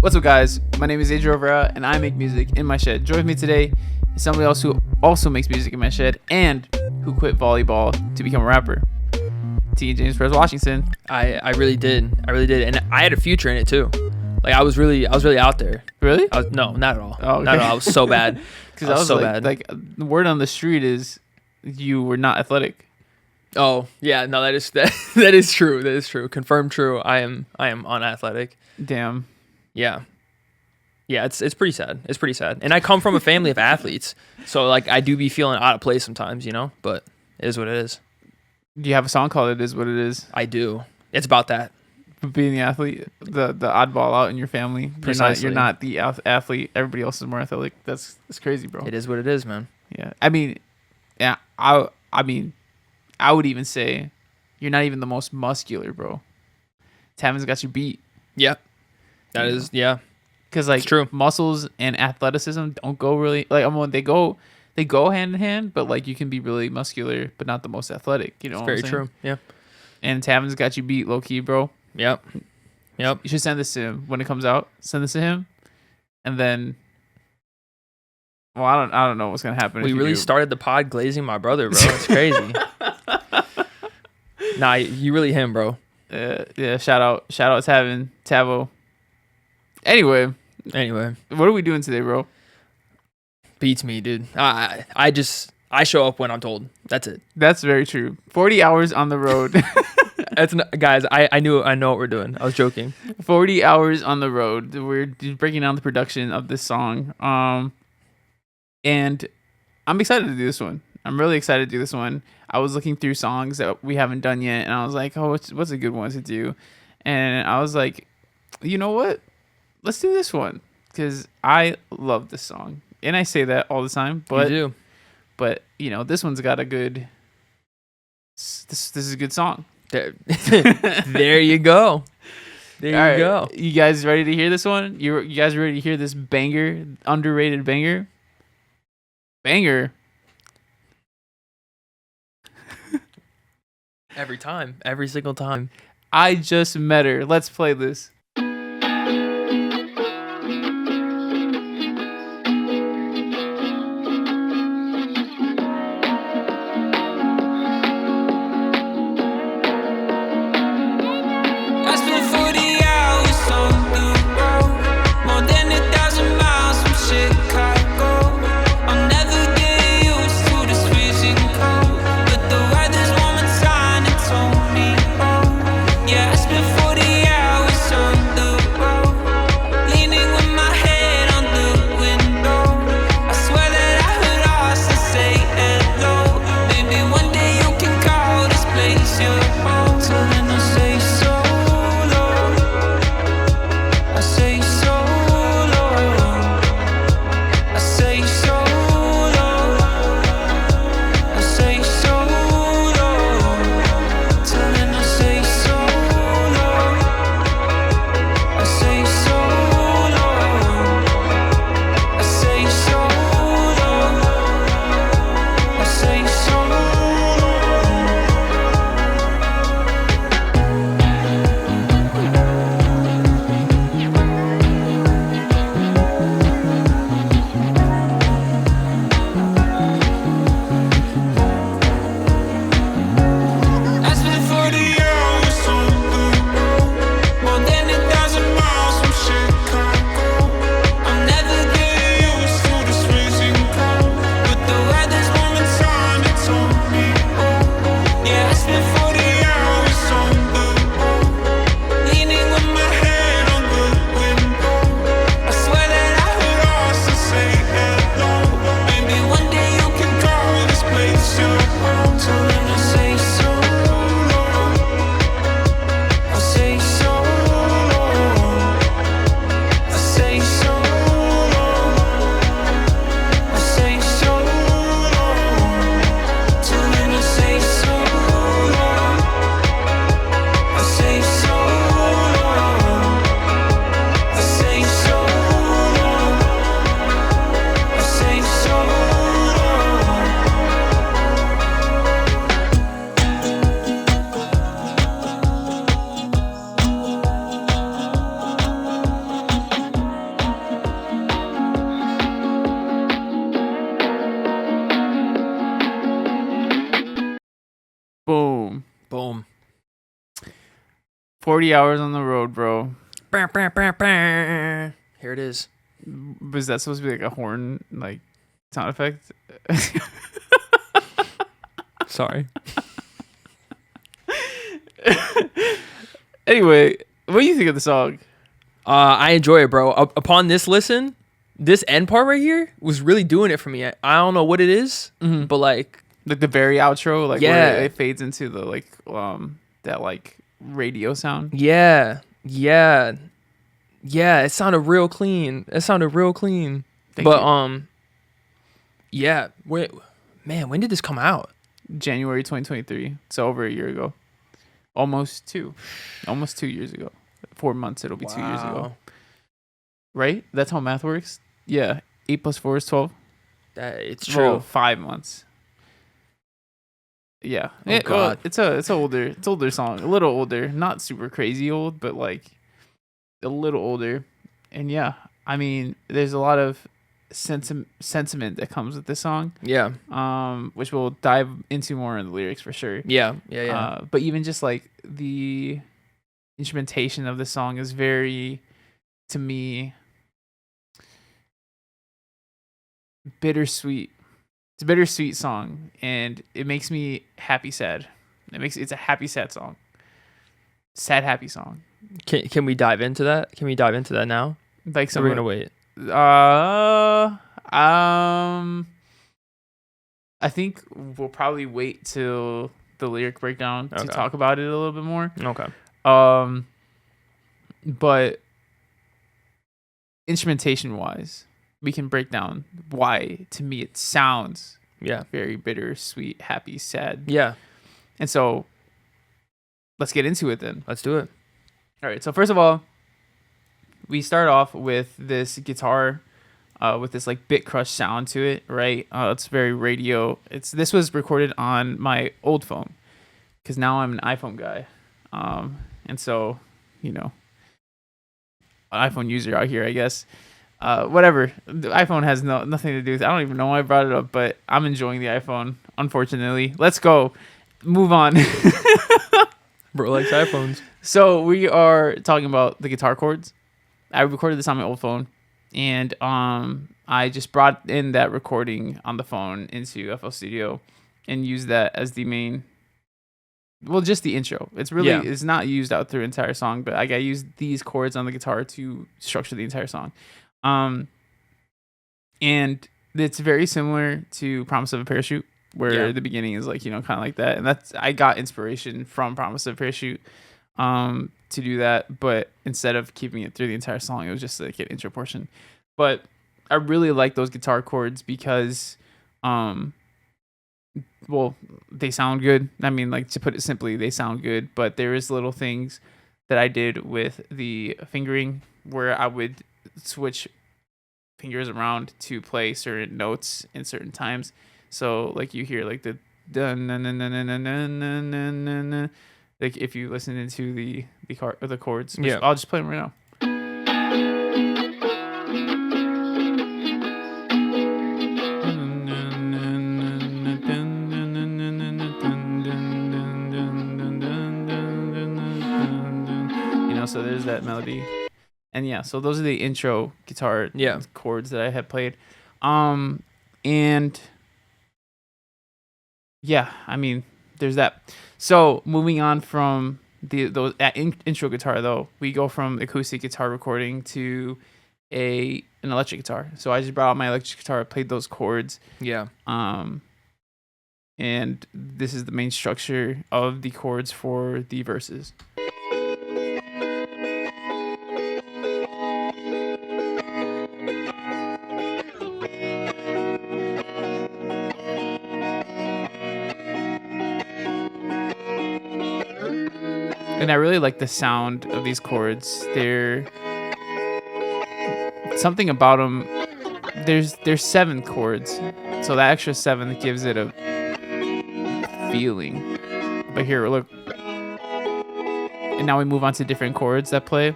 What's up, guys? My name is Adriel Rivera, and I make music in my shed. Join me today is somebody else who also makes music in my shed and who quit volleyball to become a rapper. T. James Pres Washington. I really did, and I had a future in it too. Like I was really out there. Really? No, not at all. Oh, okay. Not at all. I was so bad. Because I was so bad. Like the word on the street is you were not athletic. Oh yeah, no, that is true. That is true. Confirmed true. I am unathletic. Damn. Yeah, it's pretty sad. It's pretty sad. And I come from a family of athletes, so like I do be feeling out of place sometimes, you know. But it is what it is. Do you have a song called "It Is What It Is"? I do. It's about that. Being the athlete, the oddball out in your family. Precisely. You're not the athlete. Everybody else is more athletic. That's crazy, bro. It is what it is, man. Yeah. I mean, I would even say you're not even the most muscular, bro. Tavin's got you beat. Yeah. That is, yeah. Because like it's true. Muscles and athleticism don't go really like. I mean, they go hand in hand, but like you can be really muscular, but not the most athletic. You know, It's very true. Yeah. And Tavin's got you beat, low key, bro. Yep. You should send this to him when it comes out. Send this to him, and then. Well, I don't know what's gonna happen. We really started the pod glazing my brother, bro. It's crazy. Nah, you really him, bro. Yeah. Shout out, Tavo. Anyway, what are we doing today, bro? Beats me, dude. I show up when I'm told. That's it. That's very true. 40 hours on the road. Guys, I know what we're doing. I was joking. 40 hours on the road. We're breaking down the production of this song. And I'm excited to do this one. I'm really excited to do this one. I was looking through songs that we haven't done yet, and I was like, oh, what's a good one to do? And I was like, you know what? Let's do this one because I love this song, and I say that all the time. But you do. But you know, this one's got a good. This is a good song. There you go. There you go. You guys ready to hear this one? You guys ready to hear this banger, underrated banger? Banger. Every single time. I just met her. Let's play this. Yeah, I spent 40 hours on 40 hours on the road, bro. Here it is. Was that supposed to be like a horn like sound effect? Sorry. Anyway, what do you think of the song? I enjoy it, bro. Upon this listen, this end part right here was really doing it for me. I don't know what it is, but like the very outro, like Yeah. where it fades into the like that like radio sound. yeah, it sounded real clean. Thank But you. yeah. When did this come out? January 2023. So over a year ago. Almost 2 years ago. 4 months, it'll be 2 years ago. Wow. Right? That's how math works. Yeah, 8 plus 4 is 12. It's true. Well, 5 months. Yeah. Oh, God. It's older song, a little older, not super crazy old, but like a little older. And yeah, I mean, there's a lot of sentiment that comes with this song. Yeah. Which we'll dive into more in the lyrics for sure. Yeah. But even just like the instrumentation of the song is very, to me, bittersweet. It's a bittersweet song, and it makes me happy sad. It's a happy sad song. Sad happy song. Can we dive into that? Can we dive into that now? Like So we're gonna wait. I think we'll probably wait till the lyric breakdown to Okay. talk about it a little bit more. Okay. But instrumentation wise, we can break down why to me it sounds Yeah. very bitter, sweet, happy, sad. Yeah. And so let's get into it then. Let's do it. All right. So first of all, we start off with this guitar with this like bit crush sound to it, right? It's very radio. This was recorded on my old phone because now I'm an iPhone guy. And so, an iPhone user out here, I guess. Whatever. The iPhone has nothing to do with it. I don't even know why I brought it up, but I'm enjoying the iPhone, unfortunately. Let's go. Move on. Bro likes iPhones. So we are talking about the guitar chords. I recorded this on my old phone, and I just brought in that recording on the phone into FL Studio and used that as the main. Well, just the intro. It's really it's not used out through the entire song, but I used these chords on the guitar to structure the entire song. And it's very similar to Promise of a Parachute, where the beginning is like, kind of like that. And I got inspiration from Promise of a Parachute to do that, but instead of keeping it through the entire song, it was just like an intro portion. But I really like those guitar chords because they sound good. I mean, like, to put it simply, they sound good, but there is little things that I did with the fingering where I would switch fingers around to play certain notes in certain times. So like you hear like the dun dun dun dun dun dun dun dun dun dun. Like if you listen into the chords, which I'll just play them right now. So there's that melody. And yeah, so those are the intro guitar chords that I had played. And yeah, I mean, there's that. So moving on from that intro guitar though, we go from acoustic guitar recording to an electric guitar. So I just brought out my electric guitar, played those chords. Yeah. And this is the main structure of the chords for the verses. And I really like the sound of these chords. They're something about them. There's 7 chords, so that extra 7 gives it a feeling. But here, look. And now we move on to different chords that play,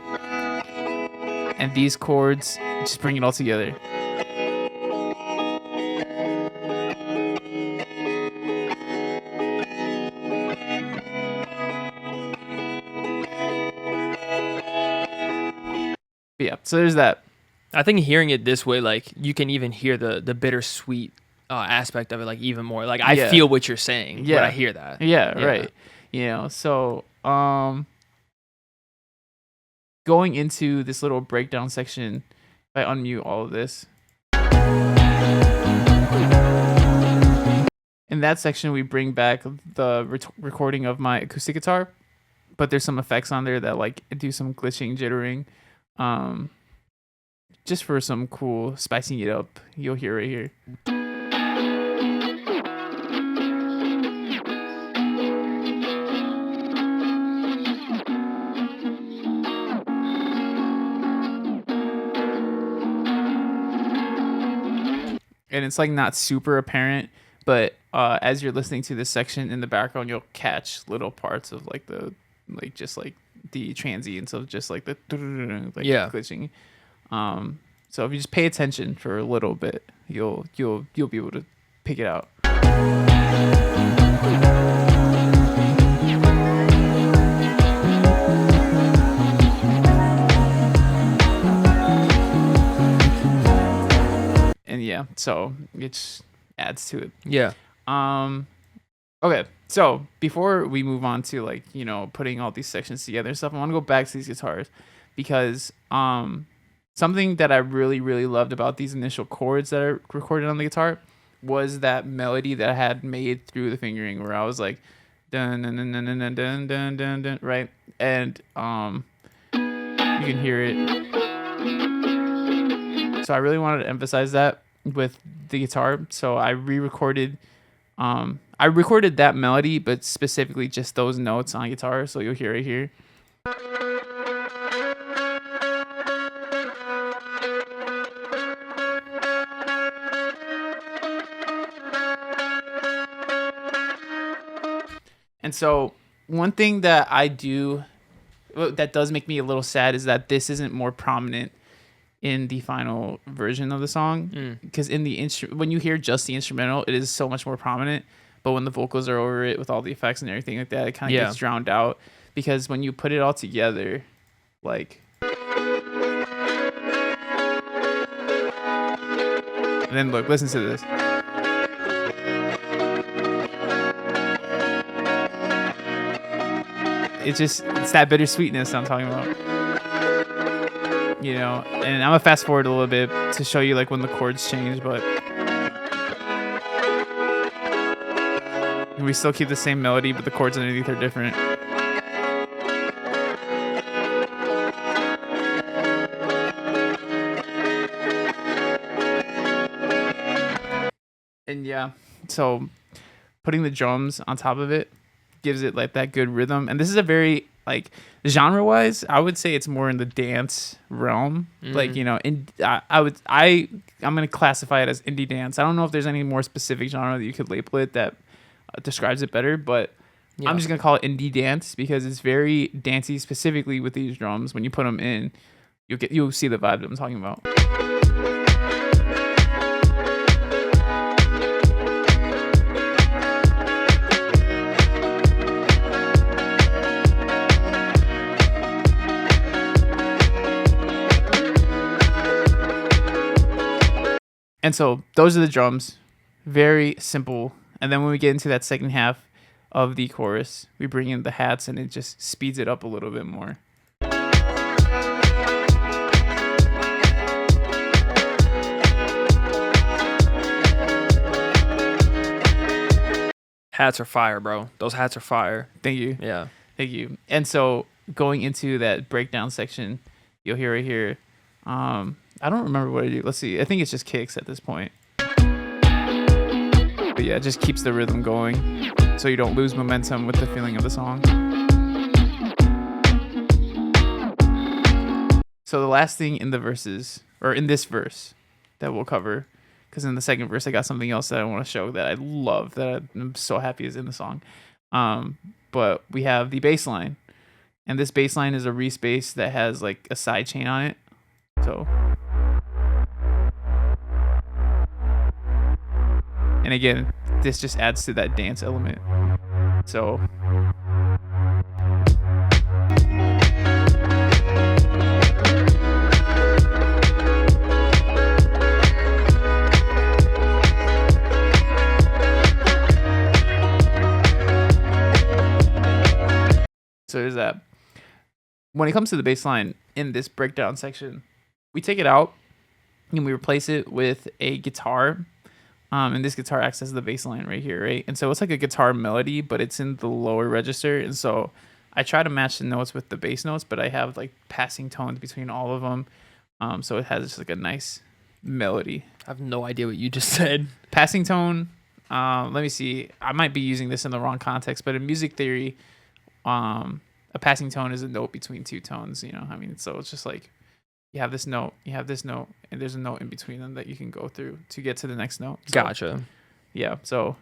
and these chords just bring it all together. But yeah, so there's that. I think hearing it this way, like you can even hear the bittersweet aspect of it, like even more. Like I feel what you're saying when I hear that. Yeah, right. You know, so going into this little breakdown section, if I unmute all of this. In that section, we bring back the recording of my acoustic guitar, but there's some effects on there that like do some glitching, jittering, just for some cool spicing it up. You'll hear right here. And it's like not super apparent, but as you're listening to this section in the background, you'll catch little parts of like the the transients of just like the glitching. So if you just pay attention for a little bit, you'll be able to pick it out. And yeah, so it just adds to it. Yeah. Okay, so before we move on to like, you know, putting all these sections together and stuff, I want to go back to these guitars because something that I really, really loved about these initial chords that are recorded on the guitar was that melody that I had made through the fingering where I was like dun dun dun dun dun dun dun dun, dun right? And you can hear it. So I really wanted to emphasize that with the guitar. So I re-recorded I recorded that melody, but specifically just those notes on guitar. So you'll hear it here. And so one thing that I do that does make me a little sad is that this isn't more prominent in the final version of the song, because in the when you hear just the instrumental, it is so much more prominent, but when the vocals are over it with all the effects and everything like that, it kind of gets drowned out, because when you put it all together, like, and then look, listen to this. It's that bittersweetness I'm talking about. You know, and I'm gonna fast forward a little bit to show you like when the chords change, but we still keep the same melody, but the chords underneath are different. And yeah, so putting the drums on top of it gives it like that good rhythm. And this is a very like genre wise, I would say it's more in the dance realm. Like, you know, I'm gonna classify it as indie dance. I don't know if there's any more specific genre that you could label it that describes it better, but I'm just gonna call it indie dance because it's very dancey, specifically with these drums. When you put them in, you'll see the vibe that I'm talking about. And so those are the drums, very simple. And then when we get into that second half of the chorus, we bring in the hats and it just speeds it up a little bit more. Hats are fire, bro. Those hats are fire. Thank you. Yeah. Thank you. And so going into that breakdown section, you'll hear it here. I don't remember what I do. Let's see. I think it's just kicks at this point. But yeah, it just keeps the rhythm going so you don't lose momentum with the feeling of the song. So the last thing in the verses, or in this verse that we'll cover, because in the second verse I got something else that I want to show that I love, that I'm so happy is in the song. But we have the bass line. And this bass line is a Reese bass that has like a side chain on it. So, and again, this just adds to that dance element. So, when it comes to the bass line in this breakdown section, we take it out and we replace it with a guitar. And this guitar acts as the bass line right here, right? And so it's like a guitar melody, but it's in the lower register. And so I try to match the notes with the bass notes, but I have like passing tones between all of them. So it has just like a nice melody. I have no idea what you just said. Passing tone. Let me see. I might be using this in the wrong context, but in music theory, a passing tone is a note between two tones. You know, I mean, so it's just like you have this note, and there's a note in between them that you can go through to get to the next note. So, Gotcha. yeah. So.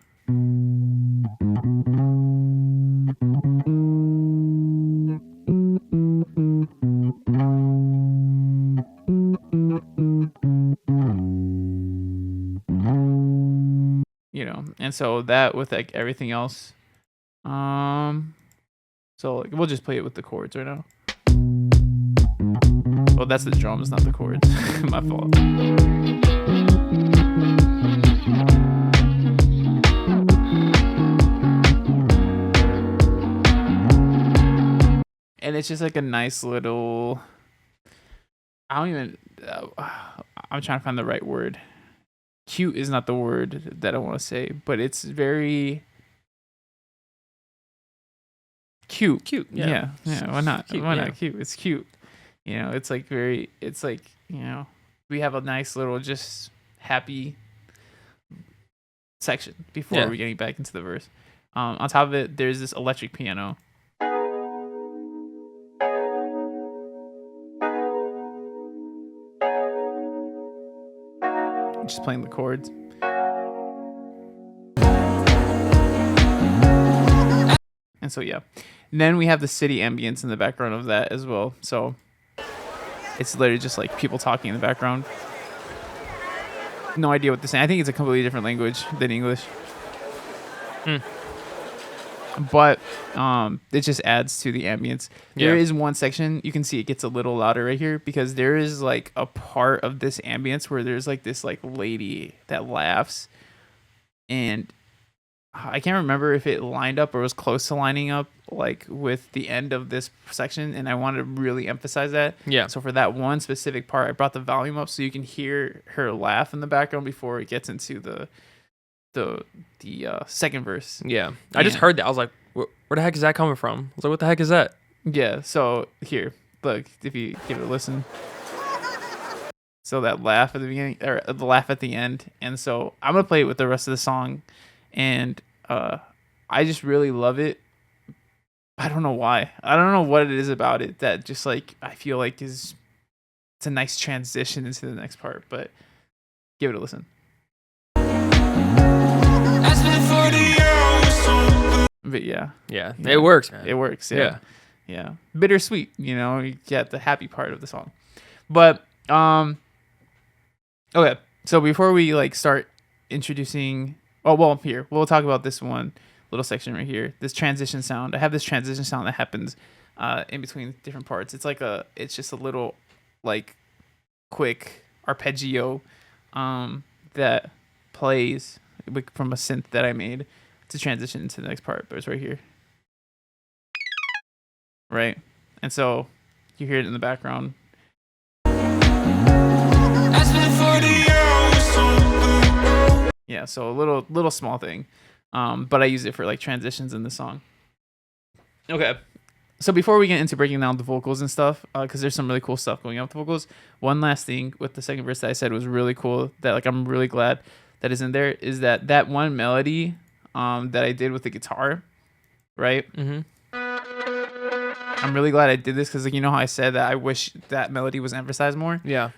You know, and so that with like everything else, so like, we'll just play it with the chords right now. Well, that's the drums, not the chords. My fault. And it's just like a nice little. I'm trying to find the right word. Cute is not the word that I want to say, but it's very cute. Yeah. Why not? Why not cute? It's cute. You know, it's like you know, we have a nice little just happy section before we're getting back into the verse. On top of it, there's this electric piano. Just playing the chords. And so, yeah. And then we have the city ambience in the background of that as well. So it's literally just like people talking in the background. No idea what they're saying. I think it's a completely different language than English. But it just adds to the ambience. There is one section, you can see it gets a little louder right here because there is like a part of this ambience where there's like this like lady that laughs, and I can't remember if it lined up or was close to lining up like with the end of this section, and I wanted to really emphasize that. Yeah. So for that one specific part, I brought the volume up so you can hear her laugh in the background before it gets into the second verse. Yeah. I just heard that. I was like, where the heck is that coming from? I was like, what the heck is that? Yeah. So here, look, if you give it a listen. So that laugh at the beginning, or the laugh at the end. And so I'm going to play it with the rest of the song. And I just really love it. I don't know why. I don't know what it is about it that just like, I feel like it's a nice transition into the next part, but give it a listen. But yeah, it works, man. It works. Yeah. Bittersweet, you know, you get the happy part of the song. But okay, so before we like start introducing, here we'll talk about this one little section right here. This transition sound. I have this transition sound that happens in between different parts. It's just a little like quick arpeggio that plays from a synth that I made to transition into the next part, but it's right here. Right? And so you hear it in the background. Yeah, so a little small thing. But I use it for like transitions in the song. Okay. So before we get into breaking down the vocals and stuff, because there's some really cool stuff going on with the vocals, one last thing with the second verse that I said was really cool that like I'm really glad that is in there is that one melody that I did with the guitar, right? Mm-hmm. I'm really glad I did this because, like, you know how I said that I wish that melody was emphasized more? Yeah.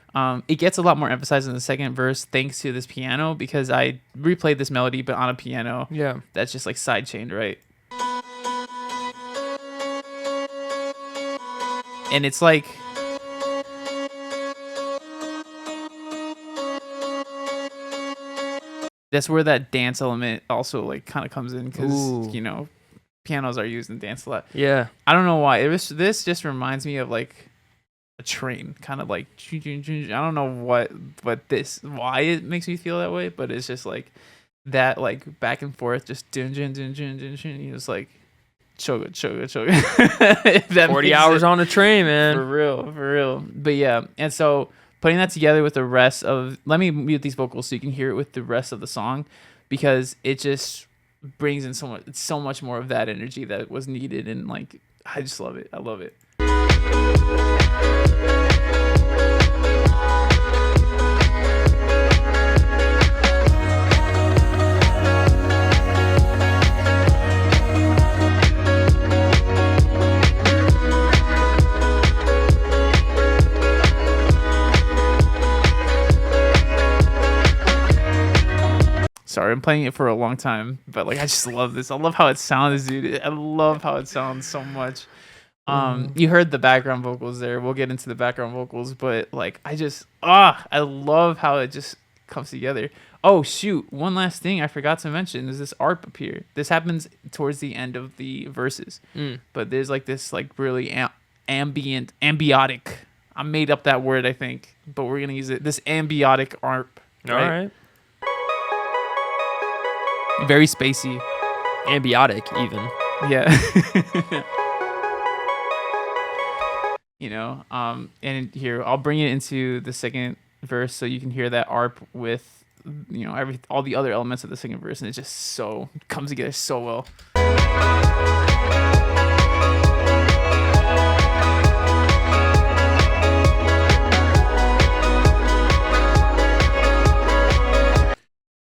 It gets a lot more emphasized in the second verse thanks to this piano because I replayed this melody but on a piano. Yeah. That's just like sidechained, right? And it's like that's where that dance element also like kind of comes in because you know pianos are used in dance a lot. Yeah, I don't know why this just reminds me of like a train, kind of like I don't know why it makes me feel that way, but it's just like that like back and forth, just dun dun dun dun dun dun. It's like So good. If that 40 makes hours it- on a train, man. For real. But yeah, and so putting that together with the rest of, let me mute these vocals so you can hear it with the rest of the song, because it just brings in so much more of that energy that was needed, and like I just love it. I love it. Sorry, I'm playing it for a long time, but like I just love this. I love how it sounds, dude. I love how it sounds so much. You heard the background vocals there. We'll get into the background vocals, but like I love how it just comes together. Oh shoot, one last thing I forgot to mention is this ARP up here. This happens towards the end of the verses. But there's like this like really ambiotic. I made up that word, I think, but we're gonna use it. This ambiotic ARP. All right. Very spacey. Ambiotic, even. Yeah. And here I'll bring it into the second verse so you can hear that ARP with all the other elements of the second verse, and it just so comes together so well.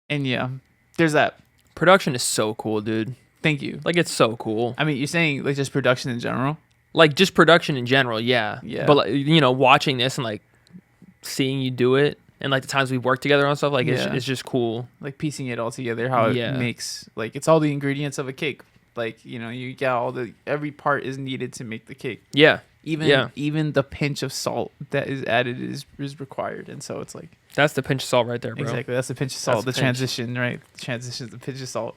And yeah, there's that. Production is so cool, dude. Thank you. Like, it's so cool. I mean, you're saying like just production in general? Like, just production in general, yeah. Yeah. But, like, watching this and, like, seeing you do it, and, like, the times we've worked together on stuff, like, it's just cool. Like, piecing it all together, how it makes, like, it's all the ingredients of a cake. Like, you got every part is needed to make the cake. Yeah. Even the pinch of salt that is added is required. And so it's like... That's the pinch of salt right there, bro. Exactly. That's the pinch of salt. That's the transition, right? The transition is the pinch of salt.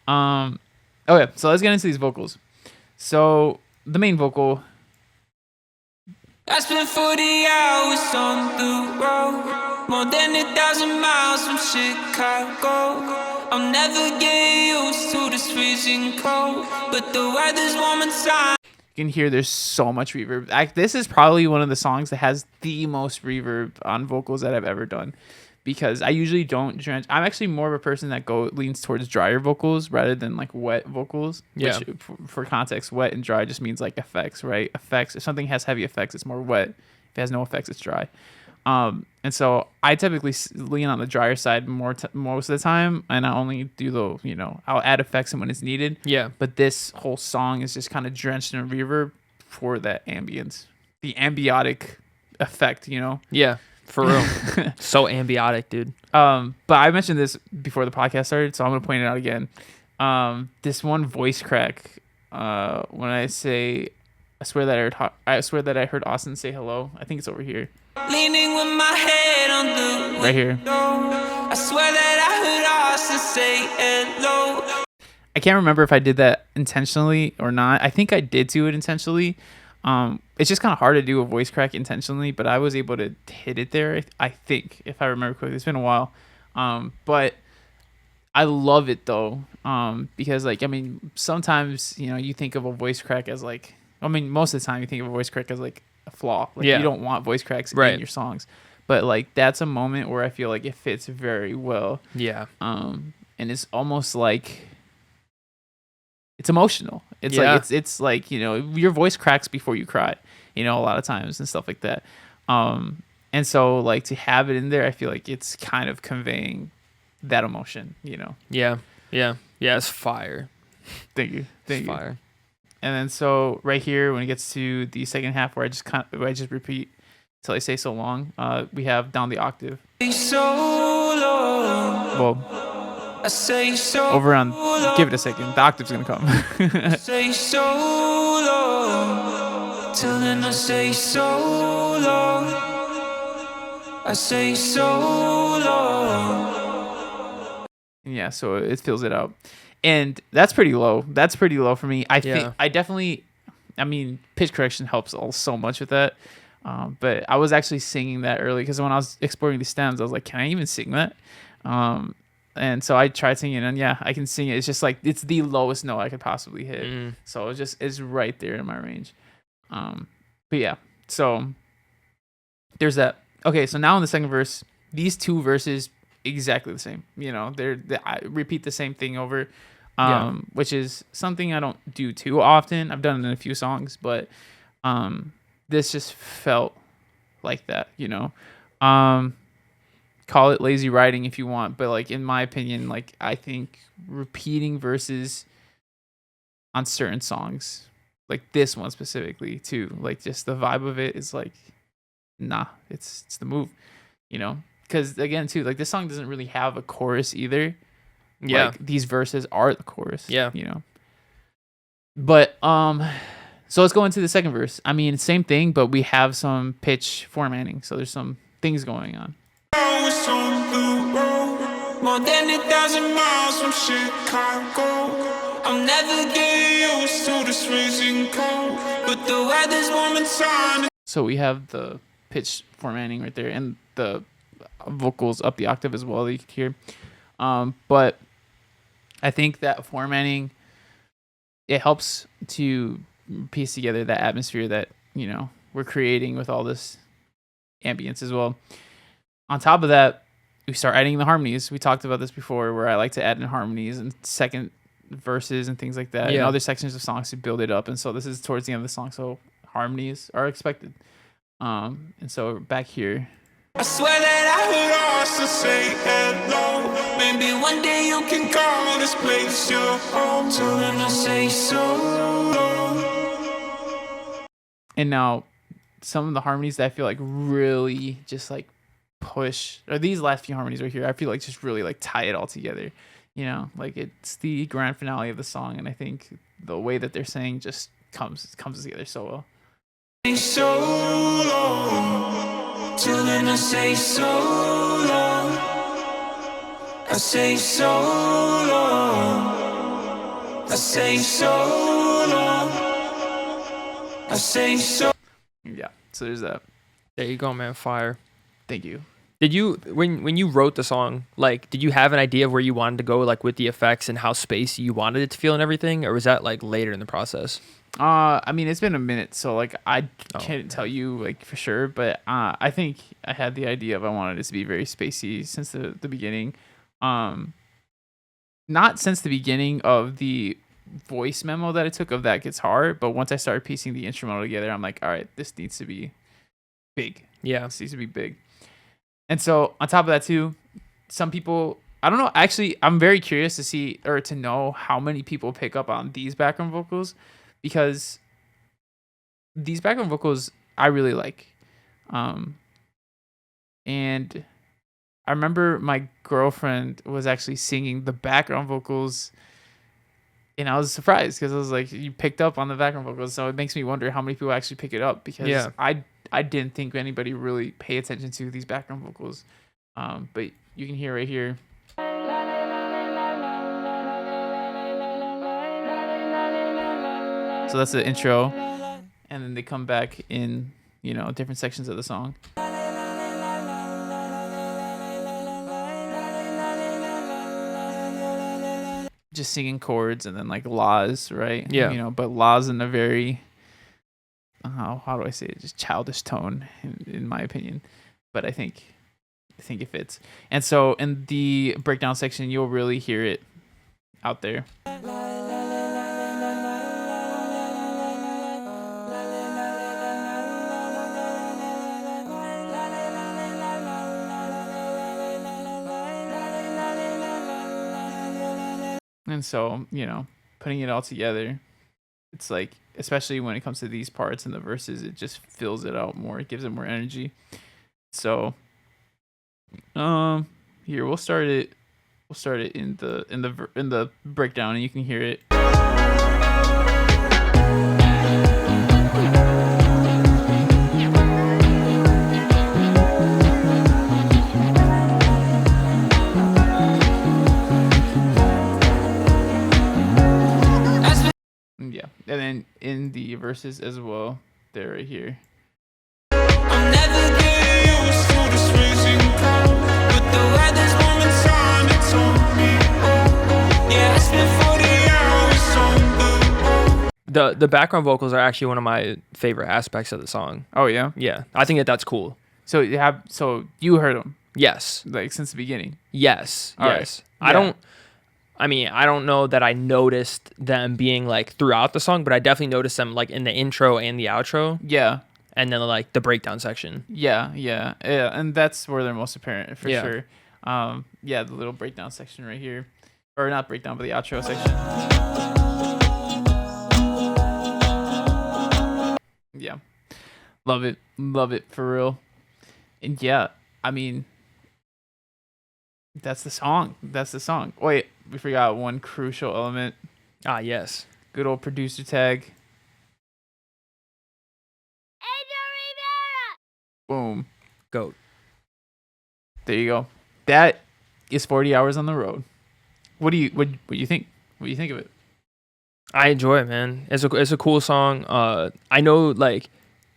Okay, so let's get into these vocals. So the main vocal... I spent 40 hours on the road, more than 1,000 miles from Chicago. I'll never get used to this freezing cold, but the weather's warm inside. You can hear there's so much reverb. This is probably one of the songs that has the most reverb on vocals that I've ever done, because I usually don't drench. I'm actually more of a person that leans towards drier vocals rather than like wet vocals. Yeah. Which, for context, wet and dry just means like effects, right? Effects. If something has heavy effects, it's more wet. If it has no effects, it's dry. And so I typically lean on the drier side most of the time, and I only do I'll add effects in when it's needed. Yeah. But this whole song is just kind of drenched in reverb for that ambience, the ambiotic effect, Yeah, for real. So ambiotic, dude. But I mentioned this before the podcast started, so I'm gonna point it out again. This one voice crack. When I say, I swear that I heard Austin say hello. I think it's over here. Leaning with my head on the Right here. I swear that I heard Austin say hello. I can't remember if I did that intentionally or not. I think I did do it intentionally. It's just kind of hard to do a voice crack intentionally, but I was able to hit it there, I think, if I remember correctly. It's been a while. But I love it though. Because sometimes, you think of a voice crack as most of the time you think of a voice crack as like a flaw. Like, you don't want voice cracks in your songs. But like, that's a moment where I feel like it fits very well. Yeah. And it's almost like it's emotional. It's like your voice cracks before you cry, a lot of times and stuff like that. And so like to have it in there, I feel like it's kind of conveying that emotion, Yeah. It's fire. Thank you. Fire. And then so right here, when it gets to the second half, where I just repeat till I say so long, we have down the octave. So long. Well, I say so over on, long. give it a second. The octave's gonna come. Say so long. Till then I say so long. I say so long. Yeah, so it fills it out. And that's pretty low. That's pretty low for me. I think I definitely, pitch correction helps so much with that. But I was actually singing that early because when I was exploring the stems, I was like, can I even sing that? And so I tried singing, and yeah, I can sing it. It's just like it's the lowest note I could possibly hit. So it's right there in my range. But yeah, so there's that. Okay, so now in the second verse, these two verses exactly the same. You know, I repeat the same thing over, which is something I don't do too often. I've done it in a few songs, but this just felt like that. You know, call it lazy writing if you want, but like in my opinion, like I think repeating verses on certain songs, like this one specifically too, like just the vibe of it is like, nah, it's the move, you know. Because again too, like this song doesn't really have a chorus either. Yeah, like, these verses are the chorus. Yeah, you know. But so let's go into the second verse. I mean, same thing, but we have some pitch formatting, so there's some things going on. More than 1,000 miles from Chicago. I'm never getting used to this freezing cold, but the weather's warm and sunny. So we have the pitch formatting right there, and the vocals up the octave as well that you can hear. But I think that formatting, it helps to piece together that atmosphere that, you know, we're creating with all this ambience as well. On top of that, we start adding the harmonies. We talked about this before, where I like to add in harmonies and second verses and things like that, and other sections of songs to build it up. And so this is towards the end of the song, so harmonies are expected. And so back here, I swear that I heard us to say hello. Maybe one day you can call this place your home. Till then I say so. And now some of the harmonies that I feel like really just like push, or these last few harmonies right here, I feel like just really like tie it all together. You know, like it's the grand finale of the song, and I think the way that they're saying just comes together so well. So long, till then I say so long. I say so long. I say so long. I say so. Yeah, so there's that. There you go, man. Fire. Thank you. Did you, when you wrote the song, like, did you have an idea of where you wanted to go, like, with the effects and how spacey you wanted it to feel and everything, or was that like later in the process? I mean, it's been a minute, so like I can't tell you like for sure, but I think I had the idea of I wanted it to be very spacey since the beginning. Not since the beginning of the voice memo that I took of that guitar, but once I started piecing the instrumental together, I'm like, all right, this needs to be big. Yeah, this needs to be big. And so on top of that too, some people, I don't know, actually, I'm very curious to see or to know how many people pick up on these background vocals, because these background vocals I really like. And I remember my girlfriend was actually singing the background vocals, and I was surprised because I was like, you picked up on the background vocals. So it makes me wonder how many people actually pick it up, because I didn't think anybody really pay attention to these background vocals. But you can hear right here. So that's the intro, and then they come back in, you know, different sections of the song. Just singing chords and then like laws, right? Yeah. You know, but laws in a very, how do I say it? Just childish tone, in my opinion. But I think it fits. And so in the breakdown section, you'll really hear it out there. And so, you know, putting it all together, it's like, especially when it comes to these parts and the verses, it just fills it out more. It gives it more energy. So, here we'll start it. We'll start it in the breakdown, and you can hear it. Yeah, and then in the verses as well, they're right here. I'm never getting used to this freezing cold, but the weather's warm and sunny. The background vocals are actually one of my favorite aspects of the song. Oh yeah. Yeah, I think that's cool. So you heard them Yes. like since the beginning. Yes. All right. Yes. Yeah. I don't know that I noticed them being like throughout the song, but I definitely noticed them like in the intro and the outro, Yeah. and then like the breakdown section. Yeah. And that's where they're most apparent for Yeah. sure. Yeah, the little breakdown section right here, or not breakdown, but the outro section. Yeah, love it for real. And yeah, I mean, that's the song. Wait, we forgot one crucial element. Ah, yes. Good old producer tag. Boom. Goat. There you go. That is 40 hours on the road. What do you think? What do you think of it? I enjoy it, man. It's a cool song. I know, like,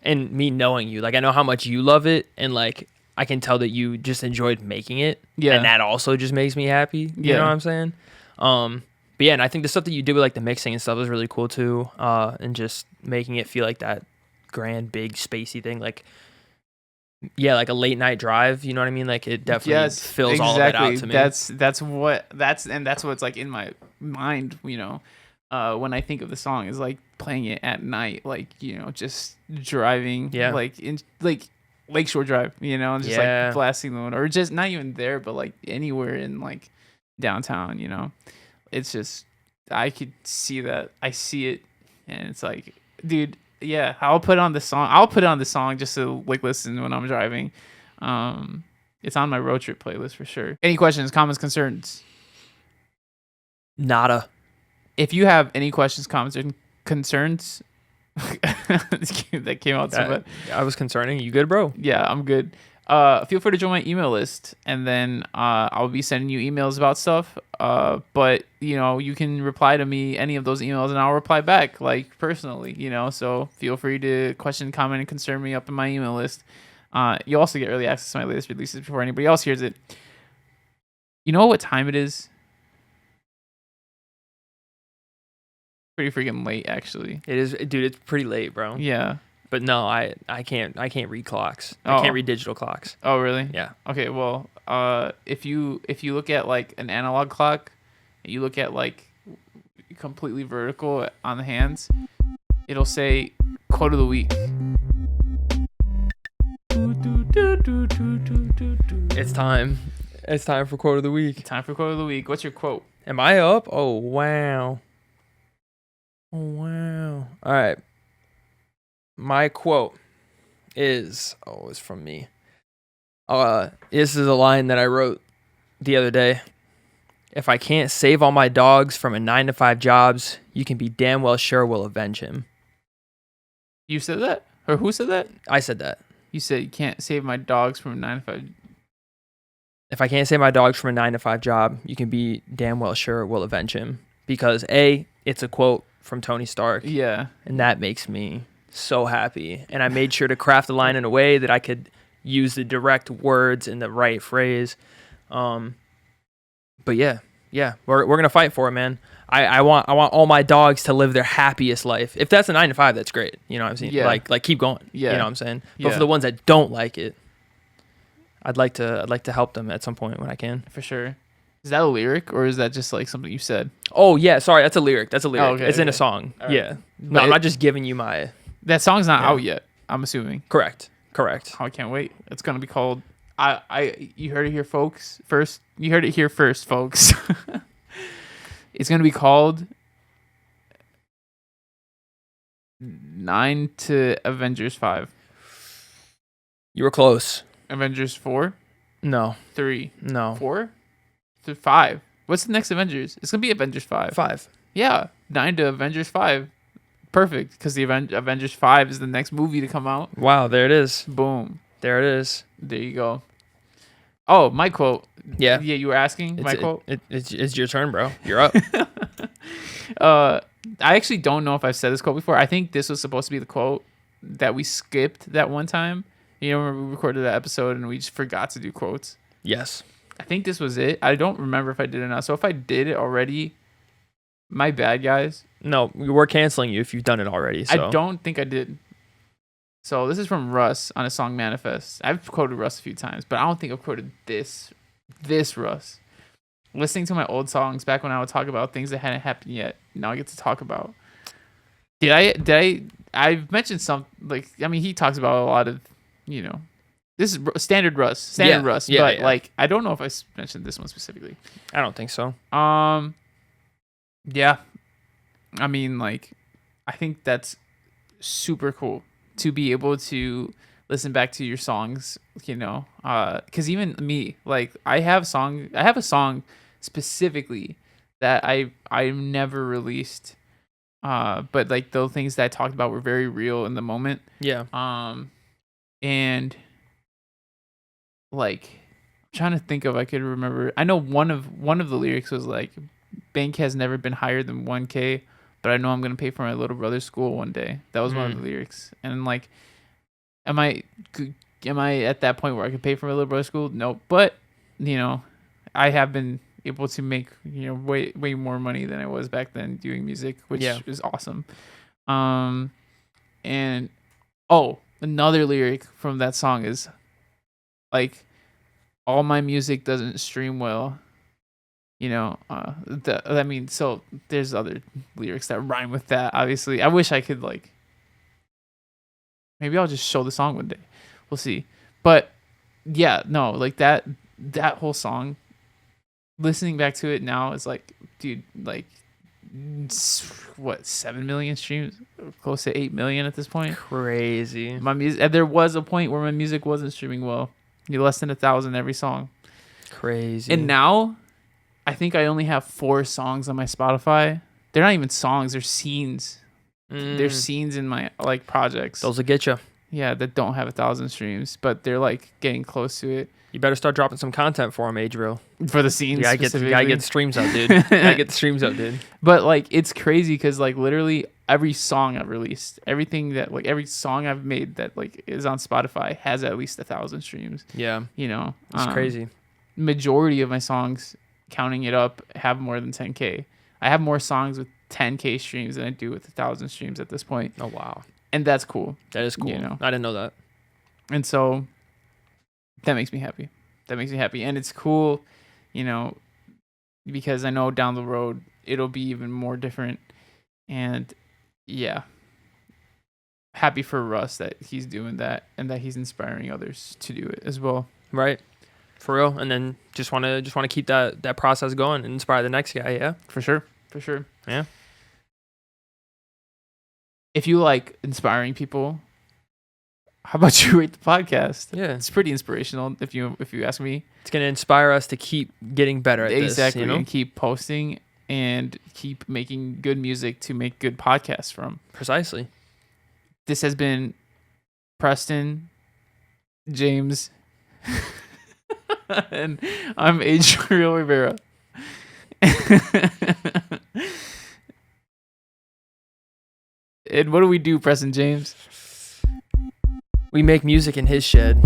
and me knowing you, like, I know how much you love it, and like I can tell that you just enjoyed making it. Yeah. And that also just makes me happy. You know what I'm saying? But yeah, and I think the stuff that you did with like the mixing and stuff is really cool too. And just making it feel like that grand, big, spacey thing, like, yeah, like a late night drive. You know what I mean? Like, it definitely fills all of it out to me. That's what's like in my mind. You know, when I think of the song, is like playing it at night, like, you know, just driving, like in like Lakeshore Drive, you know, and just like blasting the one, or just not even there, but like anywhere in like downtown, you know. It's just, I could see that. I see it, and it's like, dude, yeah, I'll put on the song just to like listen when I'm driving. It's on my road trip playlist for sure. Any questions, comments, concerns? Nada. If you have any questions, comments, or concerns, that came out so bad. I was concerning. You good, bro? Yeah, I'm good. Feel free to join my email list, and then I'll be sending you emails about stuff. But you know, you can reply to me any of those emails, and I'll reply back, like, personally. You know, so feel free to question, comment, and concern me up in my email list. You also get early access to my latest releases before anybody else hears it. You know what time it is? Pretty freaking late, actually. It is, dude. It's pretty late, bro. Yeah. But no, I can't read clocks. I can't read digital clocks. Oh, really? Yeah. Okay, well, if you look at like an analog clock, and you look at like completely vertical on the hands, it'll say quote of the week. It's time. It's time for quote of the week. Time for quote of the week. What's your quote? Am I up? Oh, wow. Oh, wow. All right. My quote is, it's from me. This is a line that I wrote the other day. If I can't save all my dogs from a 9-to-5 jobs, you can be damn well sure we'll avenge him. You said that? Or who said that? I said that. You said you can't save my dogs from 9-to-5. If I can't save my dogs from a 9-to-5 job, you can be damn well sure we'll avenge him. Because A, it's a quote from Tony Stark. Yeah. And that makes me so happy. And I made sure to craft the line in a way that I could use the direct words in the right phrase. But yeah, we're gonna fight for it, man. I want all my dogs to live their happiest life. If that's a 9-to-5, that's great. You know what I'm saying? Yeah. Like keep going. Yeah. You know what I'm saying? But Yeah. for the ones that don't like it, I'd like to help them at some point when I can. For sure. Is that a lyric, or is that just like something you said? Oh yeah, sorry, that's a lyric. Oh, okay, it's in a song. Right. Yeah. No, But I'm not just giving you my. That song's not out yet, I'm assuming. Correct. Oh, I can't wait. It's gonna be called. You heard it here, folks. You heard it here first, folks. It's gonna be called 9 to Avengers 5. You were close. Avengers 4, No. 3, No. 4 to 5. What's the next Avengers? It's gonna be Avengers 5. 5. Yeah, 9 to Avengers 5. Perfect, because the Avengers 5 is the next movie to come out. Wow, there it is. Boom. There it is. There you go. Oh, my quote. Yeah. Yeah, you were asking my quote? It's your turn, bro. You're up. I actually don't know if I've said this quote before. I think this was supposed to be the quote that we skipped that one time. You know, when we recorded that episode and we just forgot to do quotes. Yes. I think this was it. I don't remember if I did it or not. So if I did it already, My bad, guys. No, we're canceling you if you've done it already. So. I don't think I did. So this is from Russ on a song Manifest. I've quoted Russ a few times, but I don't think I've quoted this Russ. Listening to my old songs back when I would talk about things that hadn't happened yet. Now I get to talk about. I've mentioned some, like, I mean, he talks about a lot of, this is standard Russ, Russ, but like, I don't know if I mentioned this one specifically. I don't think so. Yeah. I mean, like, I think that's super cool to be able to listen back to your songs, because even me, like, I have a song specifically that I've never released, but like the things that I talked about were very real in the moment. Yeah. And like, I'm trying to think if I could remember. I know one of the lyrics was like, bank has never been higher than 1K, but I know I'm gonna pay for my little brother's school one day. That was one of the lyrics. And like, am I at that point where I could pay for my little brother's school? No, but I have been able to make way more money than I was back then doing music, which is awesome. And another lyric from that song is like, all my music doesn't stream well. So there's other lyrics that rhyme with that. Obviously, I wish I could, like, maybe I'll just show the song one day. We'll see. But yeah, no, like that whole song, listening back to it now is like, dude, like, what, 7 million streams, close to 8 million at this point. Crazy. My music, there was a point where my music wasn't streaming well. Less than 1,000 every song. Crazy. And now I think I only have 4 songs on my Spotify. They're not even songs, they're scenes. They're scenes in my, like, projects. Those will get you. Yeah, that don't have 1,000 streams, but they're like getting close to it. You better start dropping some content for them, Adriel. For the scenes, gotta get the streams out, dude. Gotta get the streams out, dude. But like, it's crazy because like literally every song I've released, everything that, like, every song I've made that like is on Spotify has at least 1,000 streams. Yeah, it's crazy. Majority of my songs, counting it up, have more than 10K. I have more songs with 10K streams than I do with 1,000 streams at this point. Oh wow, and that's cool. That is cool. I didn't know that. And so that makes me happy. And it's cool, because I know down the road it'll be even more different. And yeah, happy for Russ that he's doing that and that he's inspiring others to do it as well. Right. For real. And then just want to keep that process going and inspire the next guy. Yeah. For sure. Yeah. If you like inspiring people, how about you rate the podcast? Yeah, it's pretty inspirational. If you ask me, it's gonna inspire us to keep getting better at this. Exactly, and keep posting and keep making good music to make good podcasts from. Precisely. This has been Preston, James, and I'm Adriel Rivera. And what do we do, Preston James? We make music in his shed.